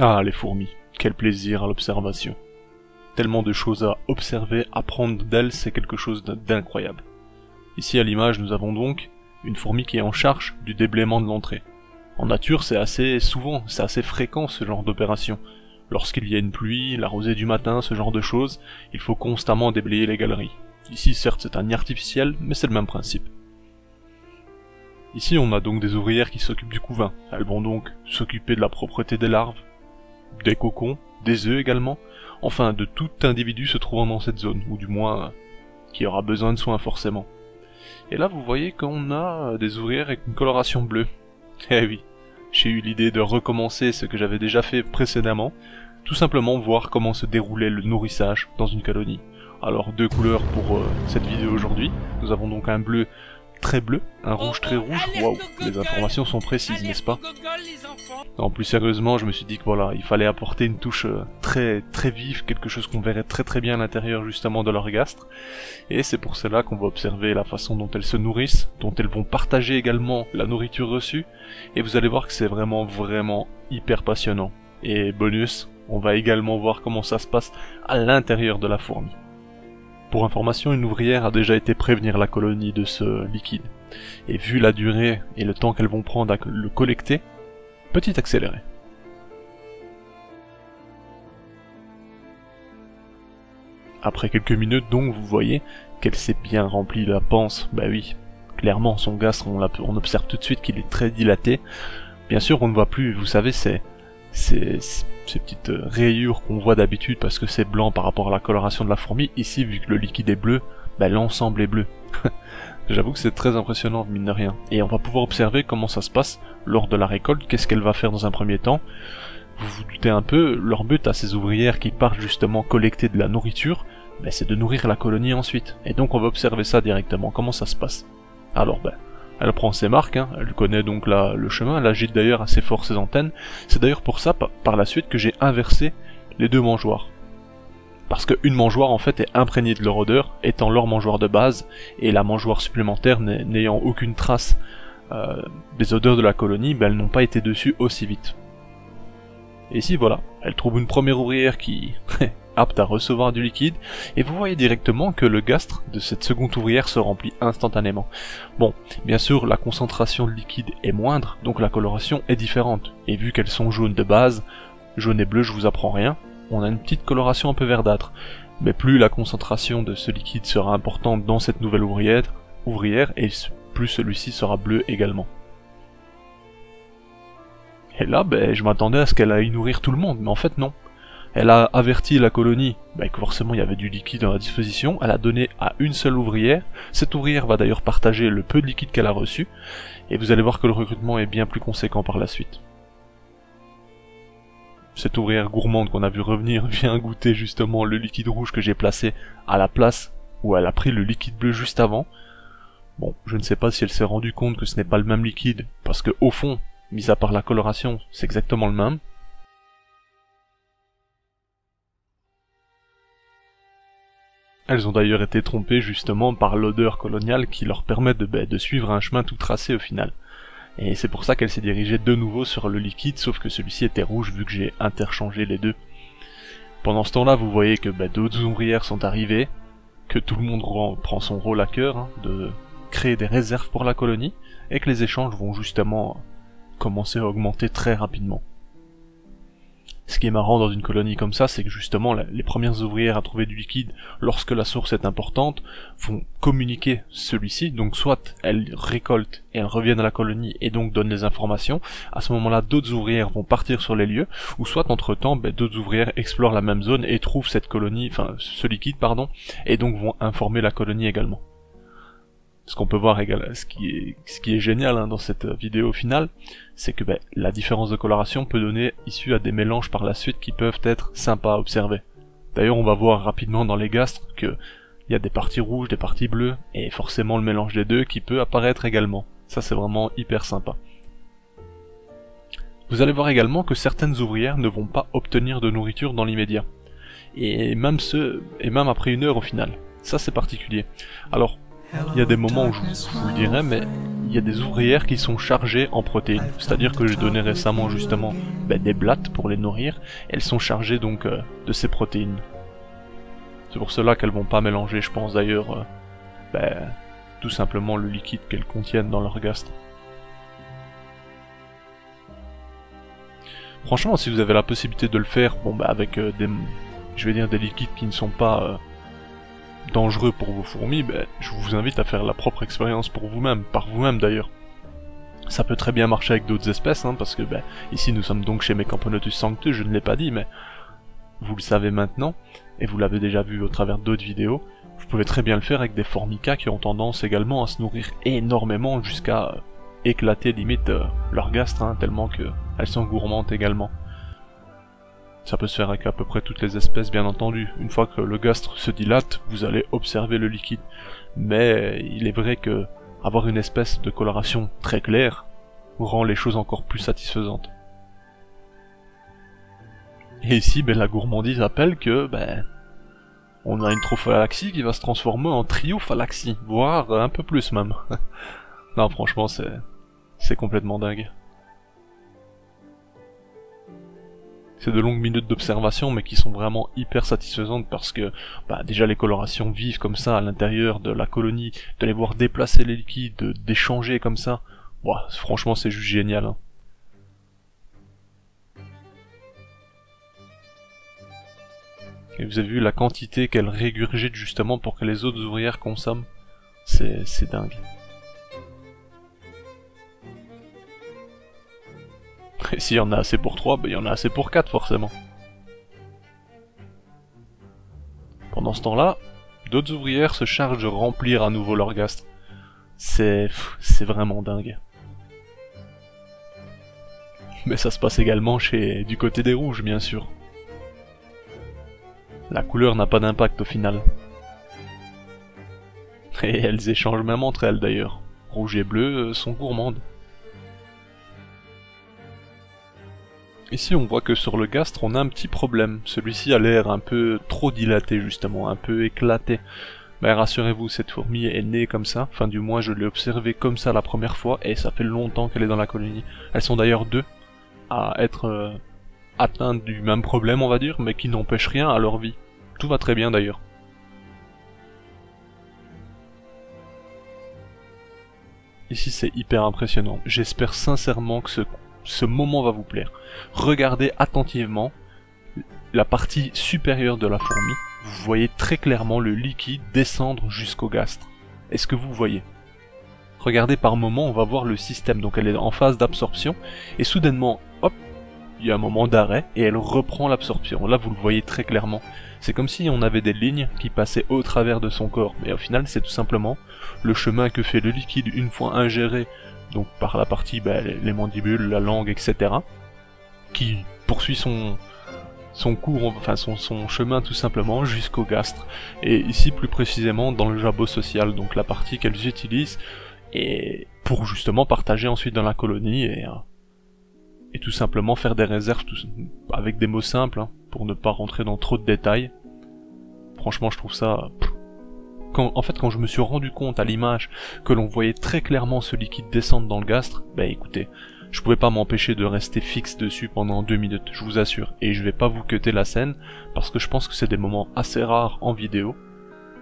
Ah, les fourmis, quel plaisir à l'observation. Tellement de choses à observer, apprendre d'elles, c'est quelque chose d'incroyable. Ici à l'image, nous avons donc une fourmi qui est en charge du déblaiement de l'entrée. En nature, c'est assez fréquent ce genre d'opération. Lorsqu'il y a une pluie, la rosée du matin, ce genre de choses, il faut constamment déblayer les galeries. Ici, certes, c'est un nid artificiel, mais c'est le même principe. Ici, on a donc des ouvrières qui s'occupent du couvain. Elles vont donc s'occuper de la propreté des larves, des cocons, des œufs également, enfin de tout individu se trouvant dans cette zone, ou du moins qui aura besoin de soins forcément. Et là, vous voyez qu'on a des ouvrières avec une coloration bleue. Eh oui, j'ai eu l'idée de recommencer ce que j'avais déjà fait précédemment, tout simplement voir comment se déroulait le nourrissage dans une colonie. Alors 2 couleurs pour cette vidéo aujourd'hui, nous avons donc un bleu, un rouge très rouge, waouh, les informations sont précises, n'est-ce pas? Non, plus sérieusement, je me suis dit que voilà, il fallait apporter une touche très vive, quelque chose qu'on verrait très bien à l'intérieur justement de leur gastre, et c'est pour cela qu'on va observer la façon dont elles se nourrissent, dont elles vont partager également la nourriture reçue, et vous allez voir que c'est vraiment hyper passionnant. Et bonus, on va également voir comment ça se passe à l'intérieur de la fourmi. Pour information, une ouvrière a déjà été prévenir la colonie de ce liquide. Et vu la durée et le temps qu'elles vont prendre à le collecter, petit accéléré. Après quelques minutes donc, vous voyez qu'elle s'est bien remplie la panse. Bah oui, clairement son gastre, on observe tout de suite qu'il est très dilaté. Bien sûr, on ne voit plus, vous savez, ces petites rayures qu'on voit d'habitude parce que c'est blanc par rapport à la coloration de la fourmi. Ici, vu que le liquide est bleu, bah, l'ensemble est bleu. J'avoue que c'est très impressionnant, mine de rien. Et on va pouvoir observer comment ça se passe lors de la récolte, qu'est-ce qu'elle va faire dans un premier temps. Vous vous doutez un peu, leur but à ces ouvrières qui partent justement collecter de la nourriture, bah, c'est de nourrir la colonie ensuite. Et donc on va observer ça directement, comment ça se passe. Alors bah, elle prend ses marques, hein, elle connaît donc le chemin, elle agite d'ailleurs assez fort ses antennes. C'est d'ailleurs pour ça, par la suite, que j'ai inversé les 2 mangeoires. Parce qu'une mangeoire en fait est imprégnée de leur odeur, étant leur mangeoire de base, et la mangeoire supplémentaire n'ayant aucune trace des odeurs de la colonie, ben, elles n'ont pas été dessus aussi vite. Et ici voilà, elle trouve une première ouvrière qui est apte à recevoir du liquide, et vous voyez directement que le gastre de cette seconde ouvrière se remplit instantanément. Bon, bien sûr la concentration de liquide est moindre, donc la coloration est différente, et vu qu'elles sont jaunes de base, jaune et bleu je vous apprends rien, on a une petite coloration un peu verdâtre, mais plus la concentration de ce liquide sera importante dans cette nouvelle ouvrière et plus celui-ci sera bleu également. Et là, ben, je m'attendais à ce qu'elle aille nourrir tout le monde, mais en fait non. Elle a averti la colonie que forcément il y avait du liquide à disposition, elle a donné à une seule ouvrière, cette ouvrière va d'ailleurs partager le peu de liquide qu'elle a reçu, et vous allez voir que le recrutement est bien plus conséquent par la suite. Cette ouvrière gourmande qu'on a vu revenir vient goûter justement le liquide rouge que j'ai placé à la place où elle a pris le liquide bleu juste avant. Bon, je ne sais pas si elle s'est rendue compte que ce n'est pas le même liquide, parce que au fond, mis à part la coloration, c'est exactement le même. Elles ont d'ailleurs été trompées justement par l'odeur coloniale qui leur permet de suivre un chemin tout tracé au final. Et c'est pour ça qu'elle s'est dirigée de nouveau sur le liquide, sauf que celui-ci était rouge vu que j'ai interchangé les deux. Pendant ce temps-là, vous voyez que d'autres ouvrières sont arrivées, que tout le monde prend son rôle à cœur, hein, de créer des réserves pour la colonie, et que les échanges vont justement commencer à augmenter très rapidement. Ce qui est marrant dans une colonie comme ça, c'est que justement les premières ouvrières à trouver du liquide, lorsque la source est importante, vont communiquer celui-ci, donc soit elles récoltent et elles reviennent à la colonie et donc donnent les informations, à ce moment-là d'autres ouvrières vont partir sur les lieux, ou soit entre-temps d'autres ouvrières explorent la même zone et trouvent cette colonie, enfin ce liquide pardon, et donc vont informer la colonie également. Ce qu'on peut voir également, ce qui est génial hein, dans cette vidéo finale, c'est que la différence de coloration peut donner issue à des mélanges par la suite qui peuvent être sympas à observer. D'ailleurs on va voir rapidement dans les gastres que il y a des parties rouges, des parties bleues, et forcément le mélange des deux qui peut apparaître également. Ça c'est vraiment hyper sympa. Vous allez voir également que certaines ouvrières ne vont pas obtenir de nourriture dans l'immédiat. Et même après 1 heure au final. Ça c'est particulier. Alors, il y a des moments où je vous le dirai, mais il y a des ouvrières qui sont chargées en protéines. C'est-à-dire que j'ai donné récemment justement des blattes pour les nourrir, elles sont chargées donc de ces protéines. C'est pour cela qu'elles vont pas mélanger, je pense d'ailleurs, tout simplement le liquide qu'elles contiennent dans leur gastre. Franchement, si vous avez la possibilité de le faire, avec des liquides qui ne sont pas dangereux pour vos fourmis, je vous invite à faire la propre expérience pour vous-même, par vous-même d'ailleurs. Ça peut très bien marcher avec d'autres espèces, parce que ici nous sommes donc chez Mecamponotus sanctus, je ne l'ai pas dit, mais vous le savez maintenant, et vous l'avez déjà vu au travers d'autres vidéos, vous pouvez très bien le faire avec des formicas qui ont tendance également à se nourrir énormément jusqu'à éclater limite leur gastre, tellement qu'elles sont gourmandes également. Ça peut se faire avec à peu près toutes les espèces bien entendu. Une fois que le gastre se dilate, vous allez observer le liquide. Mais il est vrai que avoir une espèce de coloration très claire rend les choses encore plus satisfaisantes. Et ici, la gourmandise appelle que, on a une trophalaxie qui va se transformer en triophalaxie, voire un peu plus même. Non, franchement, c'est complètement dingue. C'est de longues minutes d'observation, mais qui sont vraiment hyper satisfaisantes parce que, déjà les colorations vives comme ça à l'intérieur de la colonie, de les voir déplacer les liquides, d'échanger comme ça, franchement c'est juste génial. Et vous avez vu la quantité qu'elle régurgite justement pour que les autres ouvrières consomment. C'est dingue. Et s'il y en a assez pour 3, il y en a assez pour 4 forcément. Pendant ce temps-là, d'autres ouvrières se chargent de remplir à nouveau leur gastre. C'est vraiment dingue. Mais ça se passe également du côté des rouges, bien sûr. La couleur n'a pas d'impact au final. Et elles échangent même entre elles d'ailleurs. Rouge et bleu sont gourmandes. Ici on voit que sur le gastre on a un petit problème. Celui-ci a l'air un peu trop dilaté justement, un peu éclaté. Mais rassurez-vous, cette fourmi est née comme ça, enfin du moins je l'ai observée comme ça la première fois et ça fait longtemps qu'elle est dans la colonie. Elles sont d'ailleurs deux à être atteintes du même problème on va dire, mais qui n'empêche rien à leur vie. Tout va très bien d'ailleurs. Ici c'est hyper impressionnant, j'espère sincèrement que ce moment va vous plaire. Regardez attentivement la partie supérieure de la fourmi, vous voyez très clairement le liquide descendre jusqu'au gastre. Est-ce que vous voyez? Regardez par moment, on va voir le système, donc elle est en phase d'absorption, et soudainement, hop, il y a un moment d'arrêt, et elle reprend l'absorption. Là vous le voyez très clairement. C'est comme si on avait des lignes qui passaient au travers de son corps, mais au final c'est tout simplement le chemin que fait le liquide une fois ingéré, donc par la partie, les mandibules, la langue, etc., qui poursuit son cours, enfin son chemin tout simplement jusqu'au gastre, et ici plus précisément dans le jabot social, donc la partie qu'elles utilisent et pour justement partager ensuite dans la colonie et tout simplement faire des réserves avec des mots simples, pour ne pas rentrer dans trop de détails. Franchement je trouve ça... En fait quand je me suis rendu compte à l'image que l'on voyait très clairement ce liquide descendre dans le gastre, écoutez, je pouvais pas m'empêcher de rester fixe dessus pendant 2 minutes, je vous assure, et je vais pas vous cutter la scène, parce que je pense que c'est des moments assez rares en vidéo,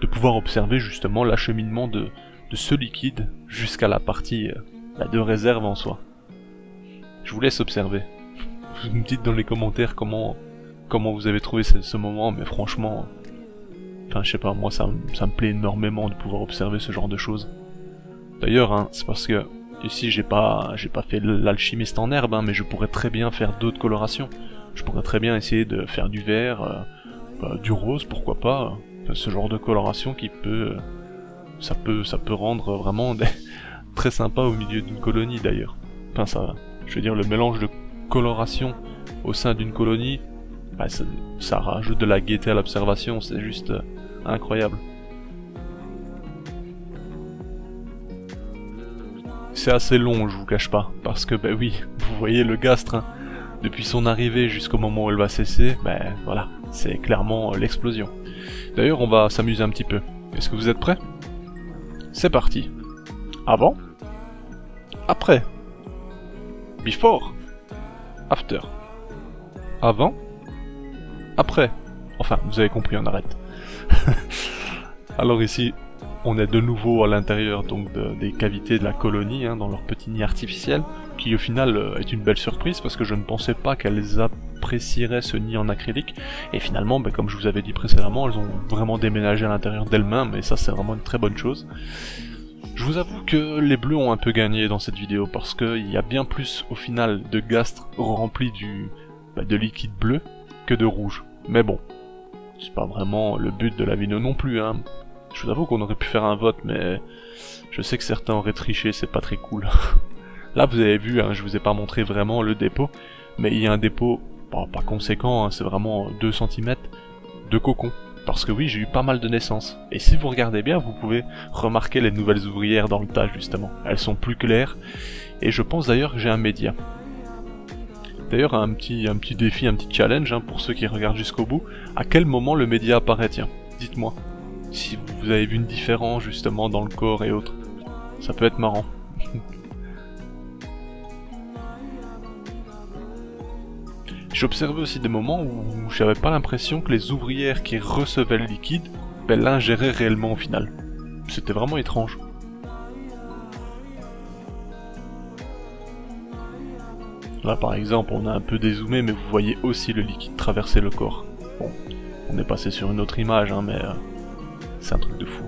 de pouvoir observer justement l'acheminement de ce liquide jusqu'à la partie de réserve en soi. Je vous laisse observer. Vous me dites dans les commentaires comment vous avez trouvé ce moment, mais franchement... Enfin, je sais pas, moi ça me plaît énormément de pouvoir observer ce genre de choses. D'ailleurs, c'est parce que ici j'ai pas fait l'alchimiste en herbe, mais je pourrais très bien faire d'autres colorations. Je pourrais très bien essayer de faire du vert, du rose, pourquoi pas. Ce genre de coloration qui peut... Ça peut rendre vraiment très sympa au milieu d'une colonie d'ailleurs. Enfin je veux dire, le mélange de coloration au sein d'une colonie, ça rajoute de la gaieté à l'observation, c'est juste incroyable. C'est assez long, je vous cache pas, parce que oui, vous voyez le gastre, depuis son arrivée jusqu'au moment où elle va cesser, voilà, c'est clairement l'explosion. D'ailleurs, on va s'amuser un petit peu. Est-ce que vous êtes prêts? C'est parti. Avant. Après. Before. After. Avant. Après. Enfin, vous avez compris, on arrête. Alors ici, on est de nouveau à l'intérieur donc des cavités de la colonie, hein, dans leur petit nid artificiel, qui au final est une belle surprise parce que je ne pensais pas qu'elles apprécieraient ce nid en acrylique, et finalement, ben, comme je vous avais dit précédemment, elles ont vraiment déménagé à l'intérieur d'elles-mêmes, et ça c'est vraiment une très bonne chose. Je vous avoue que les bleus ont un peu gagné dans cette vidéo, parce qu'il y a bien plus au final de gastres remplis de liquide bleu que de rouge. Mais bon, c'est pas vraiment le but de la vidéo non plus, hein. Je vous avoue qu'on aurait pu faire un vote, mais je sais que certains auraient triché, c'est pas très cool. Là vous avez vu, hein, je vous ai pas montré vraiment le dépôt, mais il y a un dépôt, pas conséquent, hein, c'est vraiment 2 cm de cocon. Parce que oui, j'ai eu pas mal de naissances. Et si vous regardez bien, vous pouvez remarquer les nouvelles ouvrières dans le tas justement. Elles sont plus claires, et je pense d'ailleurs que j'ai un média. D'ailleurs, un petit défi, un petit challenge, hein, pour ceux qui regardent jusqu'au bout. À quel moment le média apparaît, tiens, dites-moi. Si vous avez vu une différence justement dans le corps et autres. Ça peut être marrant. J'ai observé aussi des moments où j'avais pas l'impression que les ouvrières qui recevaient le liquide, ben, l'ingéraient réellement au final. C'était vraiment étrange. Là par exemple on a un peu dézoomé, mais vous voyez aussi le liquide traverser le corps. Bon, on est passé sur une autre image, hein, mais c'est un truc de fou.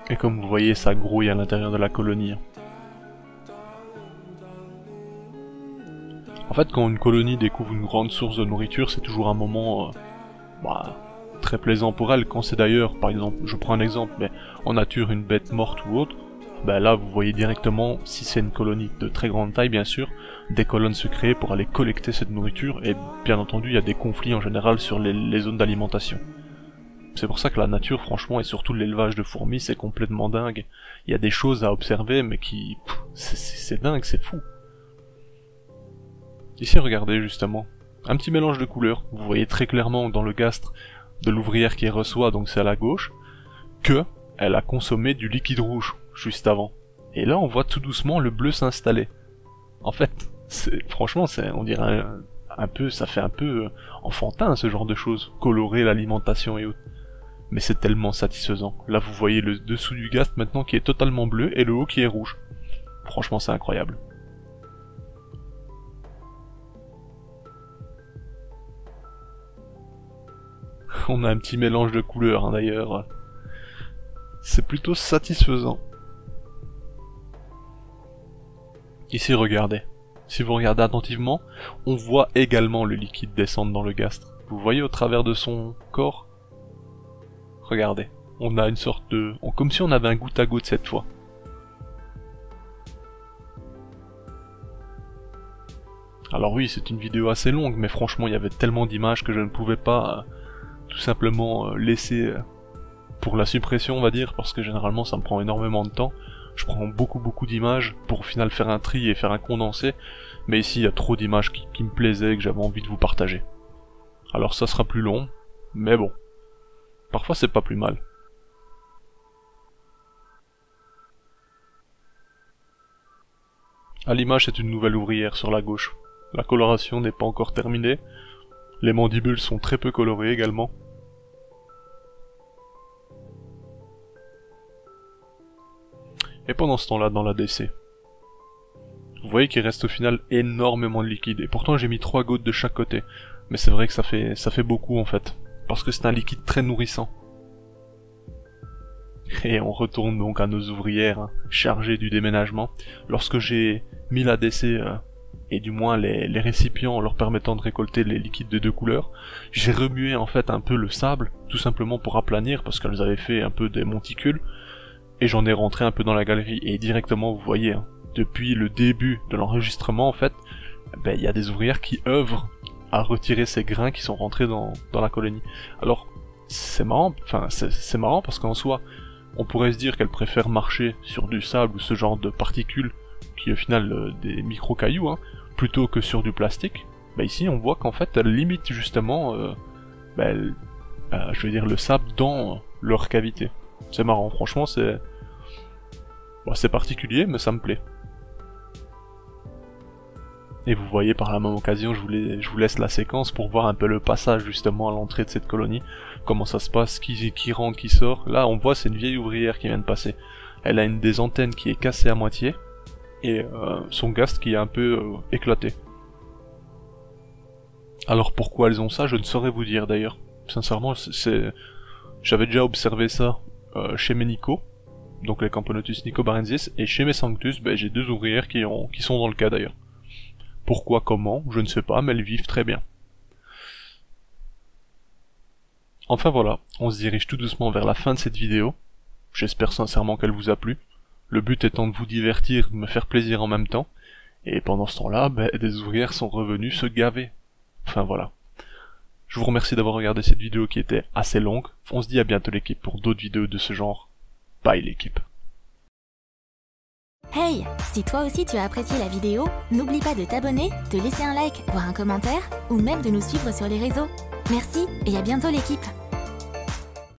Et comme vous voyez, ça grouille à l'intérieur de la colonie. En fait, quand une colonie découvre une grande source de nourriture, c'est toujours un moment très plaisant pour elle. Quand c'est d'ailleurs, par exemple, je prends un exemple, mais en nature une bête morte ou autre, ben là vous voyez directement, si c'est une colonie de très grande taille bien sûr, des colonnes se créer pour aller collecter cette nourriture, et bien entendu il y a des conflits en général sur les zones d'alimentation. C'est pour ça que la nature, franchement, et surtout l'élevage de fourmis, c'est complètement dingue. Il y a des choses à observer, mais qui... c'est dingue, c'est fou. Ici, regardez, justement. Un petit mélange de couleurs. Vous voyez très clairement dans le gastre de l'ouvrière qui reçoit, donc c'est à la gauche, que elle a consommé du liquide rouge, juste avant. Et là, on voit tout doucement le bleu s'installer. En fait, franchement, on dirait un peu... ça fait un peu enfantin, ce genre de choses. Colorer l'alimentation et autres. Mais c'est tellement satisfaisant. Là vous voyez le dessous du gastre maintenant qui est totalement bleu et le haut qui est rouge. Franchement c'est incroyable. On a un petit mélange de couleurs, hein, d'ailleurs. C'est plutôt satisfaisant. Ici regardez. Si vous regardez attentivement, on voit également le liquide descendre dans le gastre. Vous voyez au travers de son corps? Regardez, on a une sorte de... comme si on avait un goutte à goutte cette fois. Alors oui, c'est une vidéo assez longue, mais franchement il y avait tellement d'images que je ne pouvais pas tout simplement laisser pour la suppression on va dire, parce que généralement ça me prend énormément de temps. Je prends beaucoup d'images pour au final faire un tri et faire un condensé, mais ici il y a trop d'images qui me plaisaient et que j'avais envie de vous partager. Alors ça sera plus long, mais bon. Parfois c'est pas plus mal. À l'image c'est une nouvelle ouvrière sur la gauche. La coloration n'est pas encore terminée. Les mandibules sont très peu colorées également. Et pendant ce temps-là dans la DC, vous voyez qu'il reste au final énormément de liquide. Et pourtant j'ai mis 3 gouttes de chaque côté. Mais c'est vrai que ça fait beaucoup en fait. Parce que c'est un liquide très nourrissant. Et on retourne donc à nos ouvrières, hein, chargées du déménagement. Lorsque j'ai mis la DC, et du moins les récipients leur permettant de récolter les liquides de 2 couleurs, j'ai remué en fait un peu le sable, tout simplement pour aplanir, parce qu'elles avaient fait un peu des monticules, et j'en ai rentré un peu dans la galerie, et directement vous voyez, hein, depuis le début de l'enregistrement en fait, ben, y a des ouvrières qui œuvrent à retirer ces grains qui sont rentrés dans la colonie. Alors c'est marrant, enfin c'est marrant parce qu'en soi, On pourrait se dire qu'elles préfèrent marcher sur du sable ou ce genre de particules, qui au final des micro-cailloux, hein, plutôt que sur du plastique. Bah ici on voit qu'en fait elles limitent justement je veux dire le sable dans leur cavité. C'est marrant, franchement c'est... c'est particulier mais ça me plaît. Et vous voyez par la même occasion, je vous laisse la séquence pour voir un peu le passage justement à l'entrée de cette colonie. Comment ça se passe, qui rentre, qui sort. Là on voit c'est une vieille ouvrière qui vient de passer. Elle a une des antennes qui est cassée à moitié. Et son gast qui est un peu éclaté. Alors pourquoi elles ont ça, je ne saurais vous dire d'ailleurs. Sincèrement, j'avais déjà observé ça chez mes Nico, donc les Camponotus nicobarensis, et chez mes Sanctus, j'ai deux ouvrières qui sont dans le cas d'ailleurs. Pourquoi, comment, je ne sais pas, mais elles vivent très bien. Enfin voilà, on se dirige tout doucement vers la fin de cette vidéo. J'espère sincèrement qu'elle vous a plu. Le but étant de vous divertir, de me faire plaisir en même temps. Et pendant ce temps-là, des ouvrières sont revenues se gaver. Enfin voilà. Je vous remercie d'avoir regardé cette vidéo qui était assez longue. On se dit à bientôt l'équipe pour d'autres vidéos de ce genre. Bye l'équipe. Hey, si toi aussi tu as apprécié la vidéo, n'oublie pas de t'abonner, de laisser un like, voire un commentaire, ou même de nous suivre sur les réseaux. Merci et à bientôt l'équipe.